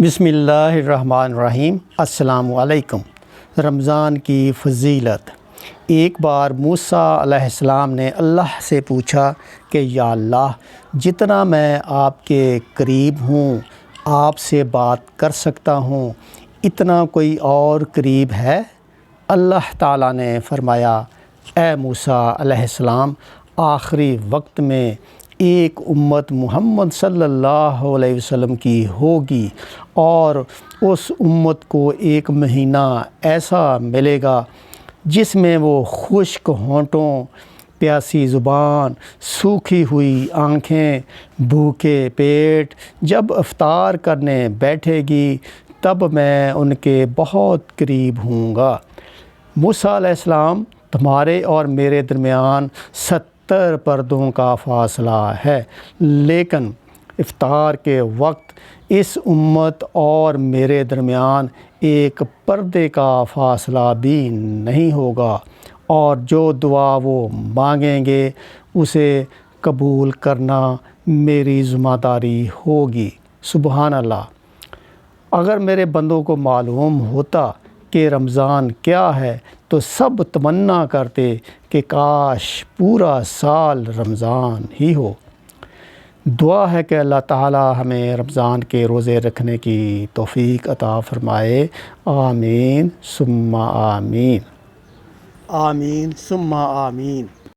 بسم اللہ الرحمن الرحیم۔ السلام علیکم۔ رمضان کی فضیلت۔ ایک بار موسیٰ علیہ السلام نے اللہ سے پوچھا کہ یا اللہ، جتنا میں آپ کے قریب ہوں، آپ سے بات کر سکتا ہوں، اتنا کوئی اور قریب ہے؟ اللہ تعالیٰ نے فرمایا، اے موسیٰ علیہ السلام، آخری وقت میں ایک امت محمد صلی اللہ علیہ وسلم کی ہوگی، اور اس امت کو ایک مہینہ ایسا ملے گا جس میں وہ خشک ہونٹوں، پیاسی زبان، سوکھی ہوئی آنکھیں، بھوکے پیٹ جب افطار کرنے بیٹھے گی تب میں ان کے بہت قریب ہوں گا۔ موسیٰ علیہ السلام، تمہارے اور میرے درمیان 70 پردوں کا فاصلہ ہے، لیکن افطار کے وقت اس امت اور میرے درمیان ایک پردے کا فاصلہ بھی نہیں ہوگا، اور جو دعا وہ مانگیں گے اسے قبول کرنا میری ذمہ داری ہوگی۔ سبحان اللہ۔ اگر میرے بندوں کو معلوم ہوتا کہ رمضان کیا ہے تو سب تمنا کرتے کہ کاش پورا سال رمضان ہی ہو۔ دعا ہے کہ اللہ تعالیٰ ہمیں رمضان کے روزے رکھنے کی توفیق عطا فرمائے۔ آمین ثم آمین۔ آمین ثم آمین۔